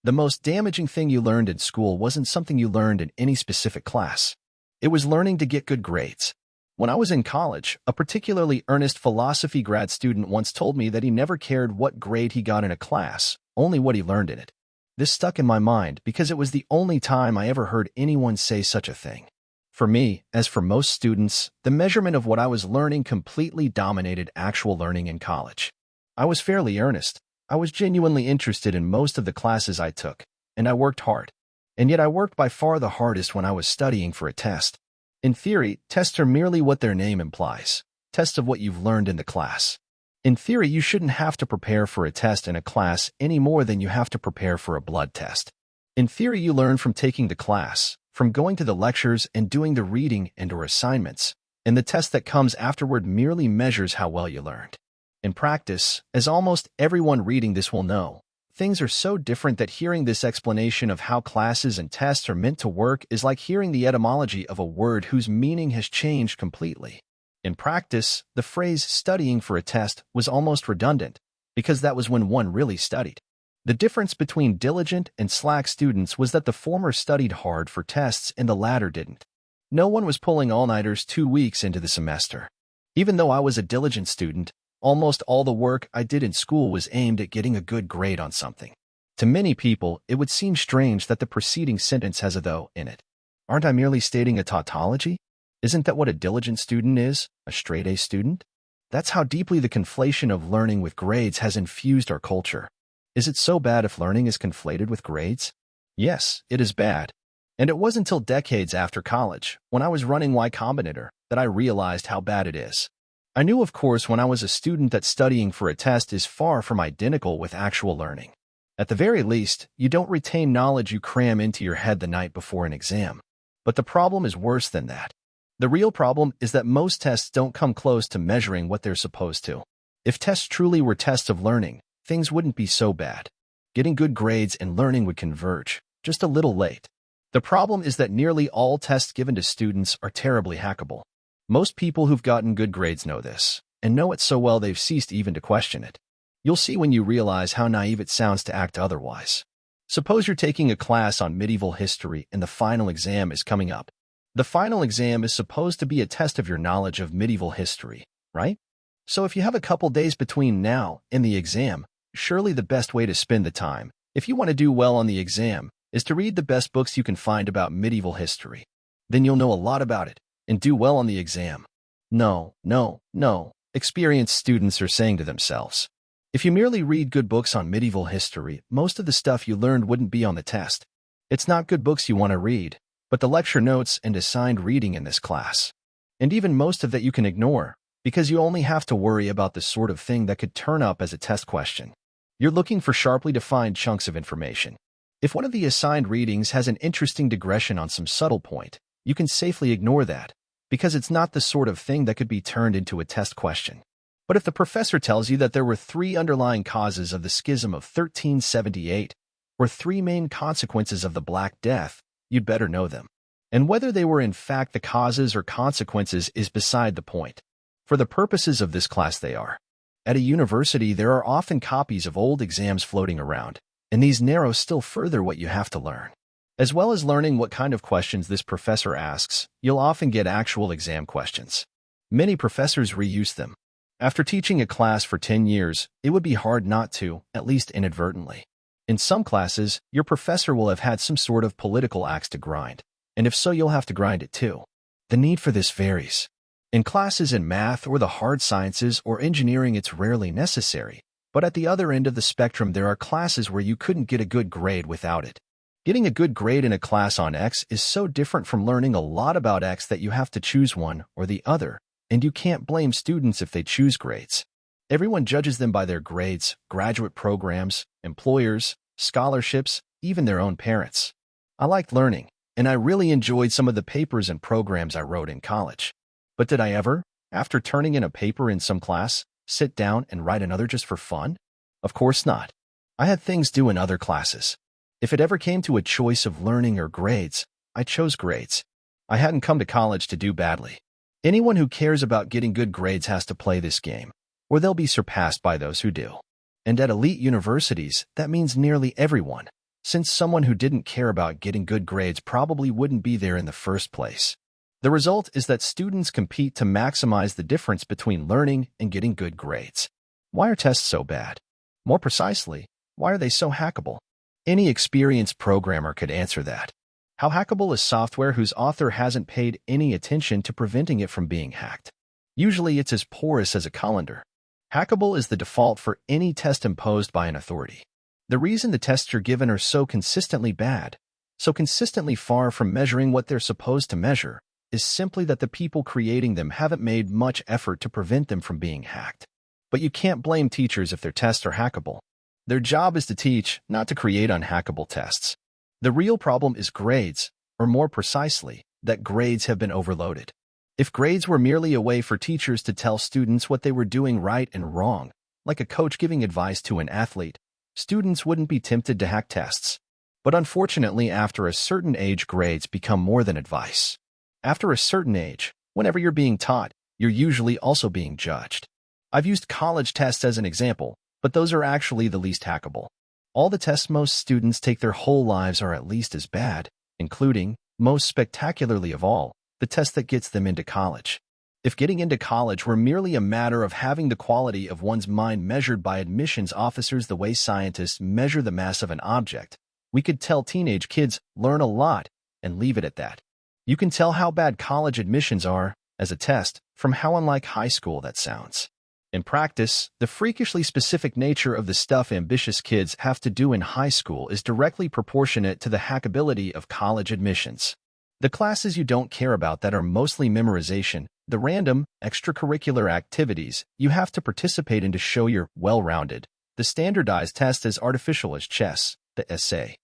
The most damaging thing you learned in school wasn't something you learned in any specific class. It was learning to get good grades. When I was in college, a particularly earnest philosophy grad student once told me that he never cared what grade he got in a class, only what he learned in it. This stuck in my mind because it was the only time I ever heard anyone say such a thing. For me, as for most students, the measurement of what I was learning completely dominated actual learning in college. I was fairly earnest. I was genuinely interested in most of the classes I took, and I worked hard. And yet I worked by far the hardest when I was studying for a test. In theory, tests are merely what their name implies, tests of what you've learned in the class. In theory, you shouldn't have to prepare for a test in a class any more than you have to prepare for a blood test. In theory, you learn from taking the class, from going to the lectures and doing the reading and/or assignments, and the test that comes afterward merely measures how well you learned. In practice, as almost everyone reading this will know, things are so different that hearing this explanation of how classes and tests are meant to work is like hearing the etymology of a word whose meaning has changed completely. In practice, the phrase studying for a test was almost redundant, because that was when one really studied. The difference between diligent and slack students was that the former studied hard for tests and the latter didn't. No one was pulling all-nighters 2 weeks into the semester. Even though I was a diligent student, almost all the work I did in school was aimed at getting a good grade on something. To many people, it would seem strange that the preceding sentence has a though in it. Aren't I merely stating a tautology? Isn't that what a diligent student is, a straight-A student? That's how deeply the conflation of learning with grades has infused our culture. Is it so bad if learning is conflated with grades? Yes, it is bad. And it wasn't until decades after college, when I was running Y Combinator, that I realized how bad it is. I knew, of course, when I was a student that studying for a test is far from identical with actual learning. At the very least, you don't retain knowledge you cram into your head the night before an exam. But the problem is worse than that. The real problem is that most tests don't come close to measuring what they're supposed to. If tests truly were tests of learning, things wouldn't be so bad. Getting good grades and learning would converge, just a little late. The problem is that nearly all tests given to students are terribly hackable. Most people who've gotten good grades know this, and know it so well they've ceased even to question it. You'll see when you realize how naive it sounds to act otherwise. Suppose you're taking a class on medieval history and the final exam is coming up. The final exam is supposed to be a test of your knowledge of medieval history, right? So if you have a couple days between now and the exam, surely the best way to spend the time, if you want to do well on the exam, is to read the best books you can find about medieval history. Then you'll know a lot about it and do well on the exam. No, experienced students are saying to themselves. If you merely read good books on medieval history, most of the stuff you learned wouldn't be on the test. It's not good books you want to read, but the lecture notes and assigned reading in this class. And even most of that you can ignore, because you only have to worry about the sort of thing that could turn up as a test question. You're looking for sharply defined chunks of information. If one of the assigned readings has an interesting digression on some subtle point, you can safely ignore that, because it's not the sort of thing that could be turned into a test question. But if the professor tells you that there were 3 underlying causes of the schism of 1378, or 3 main consequences of the Black Death, you'd better know them. And whether they were in fact the causes or consequences is beside the point. For the purposes of this class they are. At a university, there are often copies of old exams floating around, and these narrow still further what you have to learn. As well as learning what kind of questions this professor asks, you'll often get actual exam questions. Many professors reuse them. After teaching a class for 10 years, it would be hard not to, at least inadvertently. In some classes, your professor will have had some sort of political axe to grind, and if so, you'll have to grind it too. The need for this varies. In classes in math or the hard sciences or engineering, it's rarely necessary, but at the other end of the spectrum, there are classes where you couldn't get a good grade without it. Getting a good grade in a class on X is so different from learning a lot about X that you have to choose one or the other, and you can't blame students if they choose grades. Everyone judges them by their grades, graduate programs, employers, scholarships, even their own parents. I liked learning, and I really enjoyed some of the papers and programs I wrote in college. But did I ever, after turning in a paper in some class, sit down and write another just for fun? Of course not. I had things due in other classes. If it ever came to a choice of learning or grades, I chose grades. I hadn't come to college to do badly. Anyone who cares about getting good grades has to play this game, or they'll be surpassed by those who do. And at elite universities, that means nearly everyone. since someone who didn't care about getting good grades probably wouldn't be there in the first place. The result is that students compete to maximize the difference between learning and getting good grades. Why are tests so bad? More precisely, why are they so hackable? Any experienced programmer could answer that. How hackable is software whose author hasn't paid any attention to preventing it from being hacked? Usually it's as porous as a colander. Hackable is the default for any test imposed by an authority. The reason the tests you're given are so consistently bad, so consistently far from measuring what they're supposed to measure, is simply that the people creating them haven't made much effort to prevent them from being hacked. But you can't blame teachers if their tests are hackable. Their job is to teach, not to create unhackable tests. The real problem is grades, or more precisely, that grades have been overloaded. If grades were merely a way for teachers to tell students what they were doing right and wrong, like a coach giving advice to an athlete, students wouldn't be tempted to hack tests. But unfortunately, after a certain age, grades become more than advice. After a certain age, whenever you're being taught, you're usually also being judged. I've used college tests as an example, but those are actually the least hackable. All the tests most students take their whole lives are at least as bad, including, most spectacularly of all, the test that gets them into college. If getting into college were merely a matter of having the quality of one's mind measured by admissions officers the way scientists measure the mass of an object, we could tell teenage kids, learn a lot, and leave it at that. You can tell how bad college admissions are, as a test, from how unlike high school that sounds. In practice, the freakishly specific nature of the stuff ambitious kids have to do in high school is directly proportionate to the hackability of college admissions. The classes you don't care about that are mostly memorization, the random, extracurricular activities you have to participate in to show you're well-rounded, the standardized test as artificial as chess, the essay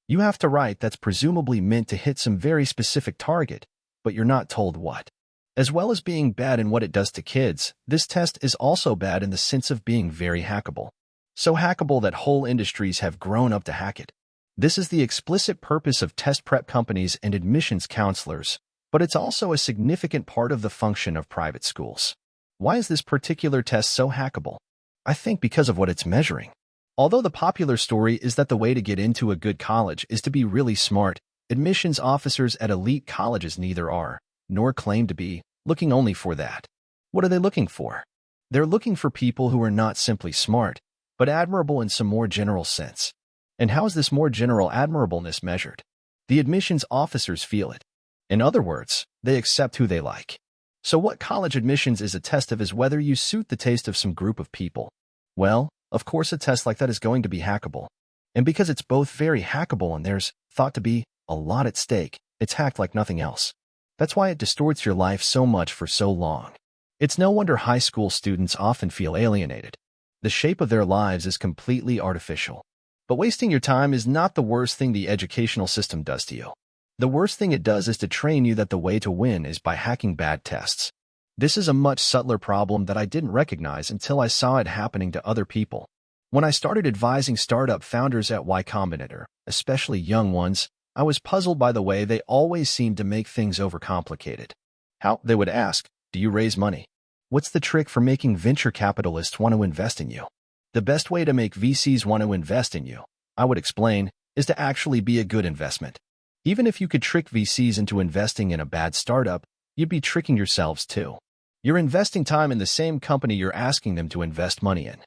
you have to write that's presumably meant to hit some very specific target, but you're not told what. As well as being bad in what it does to kids, this test is also bad in the sense of being very hackable. So hackable that whole industries have grown up to hack it. This is the explicit purpose of test prep companies and admissions counselors, but it's also a significant part of the function of private schools. Why is this particular test so hackable? I think because of what it's measuring. Although the popular story is that the way to get into a good college is to be really smart, admissions officers at elite colleges neither are, nor claim to be, looking only for that. What are they looking for? They're looking for people who are not simply smart, but admirable in some more general sense. And how is this more general admirableness measured? The admissions officers feel it. In other words, they accept who they like. So what college admissions is a test of is whether you suit the taste of some group of people. Well, of course a test like that is going to be hackable. And because it's both very hackable and there's thought to be a lot at stake, it's hacked like nothing else. That's why it distorts your life so much for so long. It's no wonder high school students often feel alienated. The shape of their lives is completely artificial. But wasting your time is not the worst thing the educational system does to you. The worst thing it does is to train you that the way to win is by hacking bad tests. This is a much subtler problem that I didn't recognize until I saw it happening to other people. When I started advising startup founders at Y Combinator, especially young ones, I was puzzled by the way they always seemed to make things overcomplicated. How, they would ask, do you raise money? What's the trick for making venture capitalists want to invest in you? The best way to make VCs want to invest in you, I would explain, is to actually be a good investment. Even if you could trick VCs into investing in a bad startup, you'd be tricking yourselves too. You're investing time in the same company you're asking them to invest money in.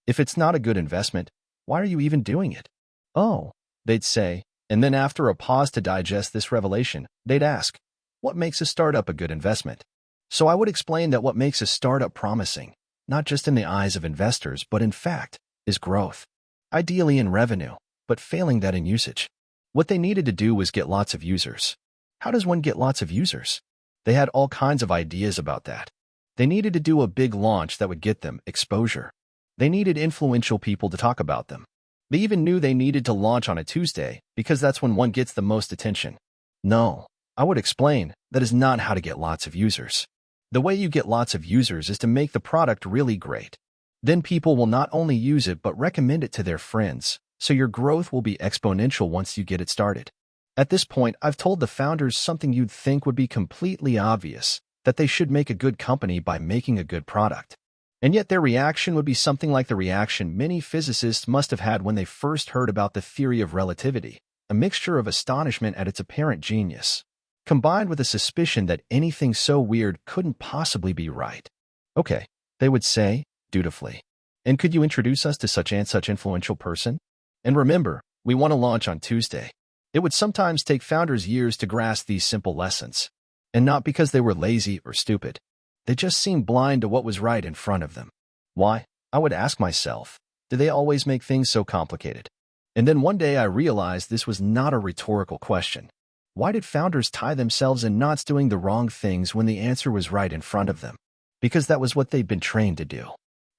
If it's not a good investment, why are you even doing it? Oh, they'd say, and then after a pause to digest this revelation, they'd ask, what makes a startup a good investment? So I would explain that what makes a startup promising, not just in the eyes of investors, but in fact, is growth. Ideally in revenue, but failing that in usage. What they needed to do was get lots of users. How does one get lots of users? They had all kinds of ideas about that. They needed to do a big launch that would get them exposure. They needed influential people to talk about them. They even knew they needed to launch on a Tuesday because that's when one gets the most attention. No, I would explain, that is not how to get lots of users. The way you get lots of users is to make the product really great. Then people will not only use it but recommend it to their friends, so your growth will be exponential once you get it started. At this point, I've told the founders something you'd think would be completely obvious, that they should make a good company by making a good product. And yet their reaction would be something like the reaction many physicists must have had when they first heard about the theory of relativity, a mixture of astonishment at its apparent genius, combined with a suspicion that anything so weird couldn't possibly be right. Okay, they would say, dutifully. And could you introduce us to such and such influential person? And remember, we want to launch on Tuesday. It would sometimes take founders years to grasp these simple lessons. And not because they were lazy or stupid. They just seemed blind to what was right in front of them. Why? I would ask myself, do they always make things so complicated? And then one day I realized this was not a rhetorical question. Why did founders tie themselves in knots doing the wrong things when the answer was right in front of them? Because that was what they'd been trained to do.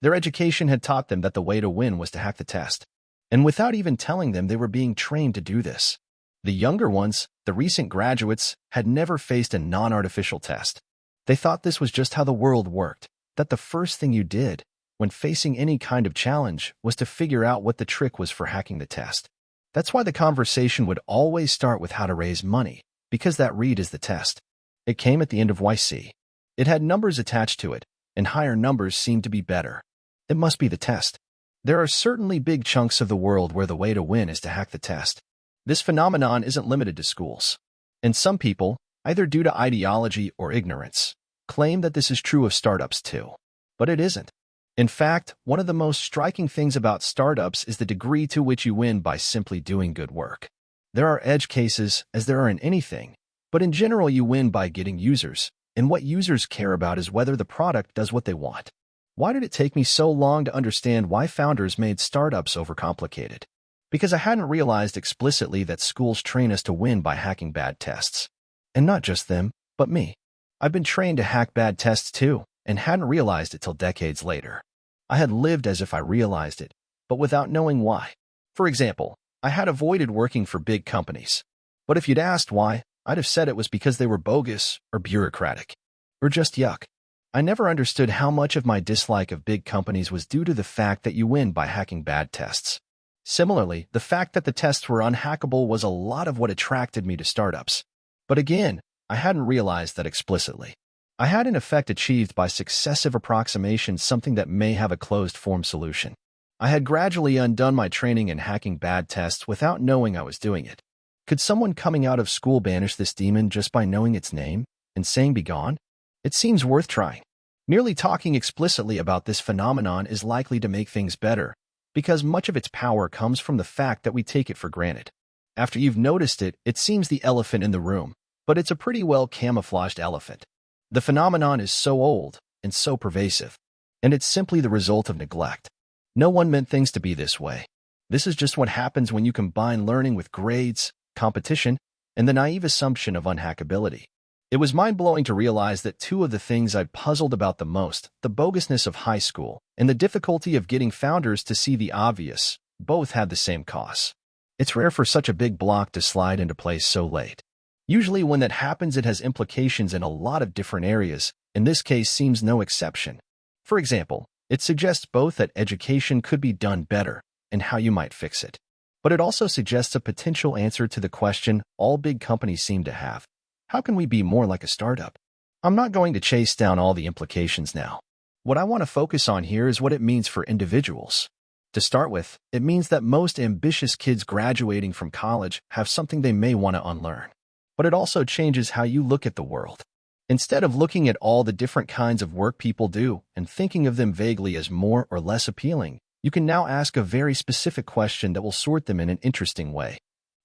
Their education had taught them that the way to win was to hack the test. And without even telling them, they were being trained to do this. The younger ones, the recent graduates, had never faced a non-artificial test. They thought this was just how the world worked, that the first thing you did when facing any kind of challenge was to figure out what the trick was for hacking the test. That's why the conversation would always start with how to raise money, because that read is the test. It came at the end of YC. It had numbers attached to it, and higher numbers seemed to be better. It must be the test. There are certainly big chunks of the world where the way to win is to hack the test. This phenomenon isn't limited to schools. And some people, either due to ideology or ignorance, claim that this is true of startups too. But it isn't. In fact, one of the most striking things about startups is the degree to which you win by simply doing good work. There are edge cases, as there are in anything, but in general you win by getting users, and what users care about is whether the product does what they want. Why did it take me so long to understand why founders made startups overcomplicated? Because I hadn't realized explicitly that schools train us to win by hacking bad tests. And not just them, but me. I've been trained to hack bad tests too, and hadn't realized it till decades later. I had lived as if I realized it, but without knowing why. For example, I had avoided working for big companies. But if you'd asked why, I'd have said it was because they were bogus or bureaucratic. Or just yuck. I never understood how much of my dislike of big companies was due to the fact that you win by hacking bad tests. Similarly, the fact that the tests were unhackable was a lot of what attracted me to startups. But again, I hadn't realized that explicitly. I had in effect achieved by successive approximations something that may have a closed-form solution. I had gradually undone my training in hacking bad tests without knowing I was doing it. Could someone coming out of school banish this demon just by knowing its name and saying begone? It seems worth trying. Merely talking explicitly about this phenomenon is likely to make things better, because much of its power comes from the fact that we take it for granted. After you've noticed it, it seems the elephant in the room, but it's a pretty well camouflaged elephant. The phenomenon is so old and so pervasive, and it's simply the result of neglect. No one meant things to be this way. This is just what happens when you combine learning with grades, competition, and the naive assumption of unhackability. It was mind-blowing to realize that two of the things I'd puzzled about the most, the bogusness of high school and the difficulty of getting founders to see the obvious, both had the same cause. It's rare for such a big block to slide into place so late. Usually when that happens, it has implications in a lot of different areas, and this case seems no exception. For example, it suggests both that education could be done better and how you might fix it. But it also suggests a potential answer to the question all big companies seem to have. How can we be more like a startup? I'm not going to chase down all the implications now. What I want to focus on here is what it means for individuals. To start with, it means that most ambitious kids graduating from college have something they may want to unlearn. But it also changes how you look at the world. Instead of looking at all the different kinds of work people do and thinking of them vaguely as more or less appealing, you can now ask a very specific question that will sort them in an interesting way.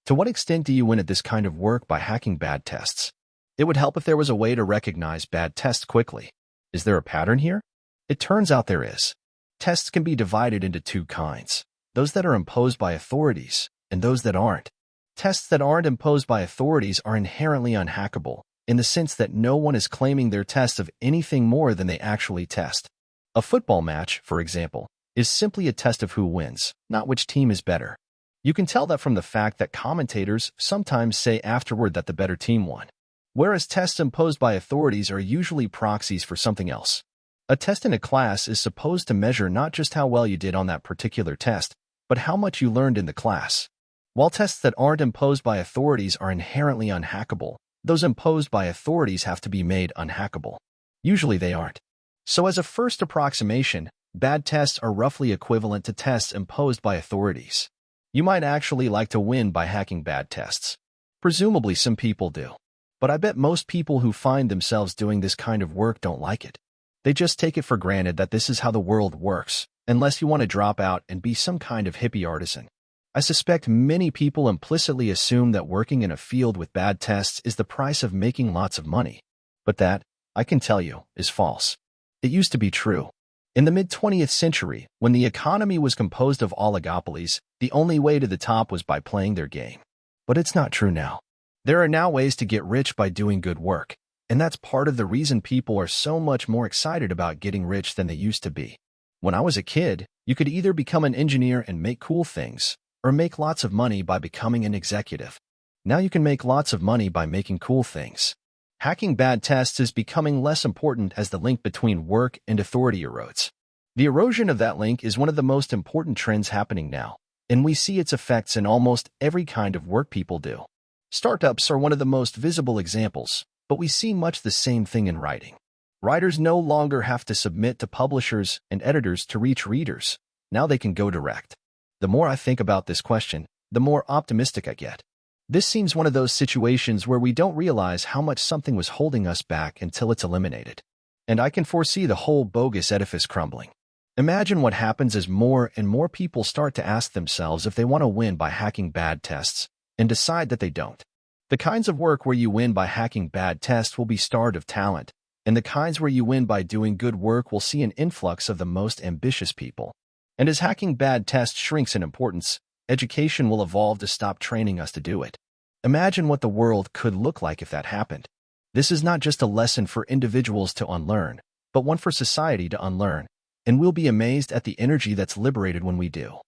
To what extent do you win at this kind of work by hacking bad tests? It would help if there was a way to recognize bad tests quickly. Is there a pattern here? It turns out there is. Tests can be divided into two kinds, those that are imposed by authorities and those that aren't. Tests that aren't imposed by authorities are inherently unhackable, in the sense that no one is claiming their test of anything more than they actually test. A football match, for example, is simply a test of who wins, not which team is better. You can tell that from the fact that commentators sometimes say afterward that the better team won. Whereas tests imposed by authorities are usually proxies for something else. A test in a class is supposed to measure not just how well you did on that particular test, but how much you learned in the class. While tests that aren't imposed by authorities are inherently unhackable, those imposed by authorities have to be made unhackable. Usually they aren't. So as a first approximation, bad tests are roughly equivalent to tests imposed by authorities. You might actually like to win by hacking bad tests. Presumably some people do. But I bet most people who find themselves doing this kind of work don't like it. They just take it for granted that this is how the world works, unless you want to drop out and be some kind of hippie artisan. I suspect many people implicitly assume that working in a field with bad tests is the price of making lots of money. But that, I can tell you, is false. It used to be true. In the mid-20th century, when the economy was composed of oligopolies, the only way to the top was by playing their game. But it's not true now. There are now ways to get rich by doing good work, and that's part of the reason people are so much more excited about getting rich than they used to be. When I was a kid, you could either become an engineer and make cool things, or make lots of money by becoming an executive. Now you can make lots of money by making cool things. Hacking bad tests is becoming less important as the link between work and authority erodes. The erosion of that link is one of the most important trends happening now, and we see its effects in almost every kind of work people do. Startups are one of the most visible examples, but we see much the same thing in writing. Writers no longer have to submit to publishers and editors to reach readers. Now they can go direct. The more I think about this question, the more optimistic I get. This seems one of those situations where we don't realize how much something was holding us back until it's eliminated. And I can foresee the whole bogus edifice crumbling. Imagine what happens as more and more people start to ask themselves if they want to win by hacking bad tests, and decide that they don't. The kinds of work where you win by hacking bad tests will be starved of talent, and the kinds where you win by doing good work will see an influx of the most ambitious people. And as hacking bad tests shrinks in importance, education will evolve to stop training us to do it. Imagine what the world could look like if that happened. This is not just a lesson for individuals to unlearn, but one for society to unlearn, and we'll be amazed at the energy that's liberated when we do.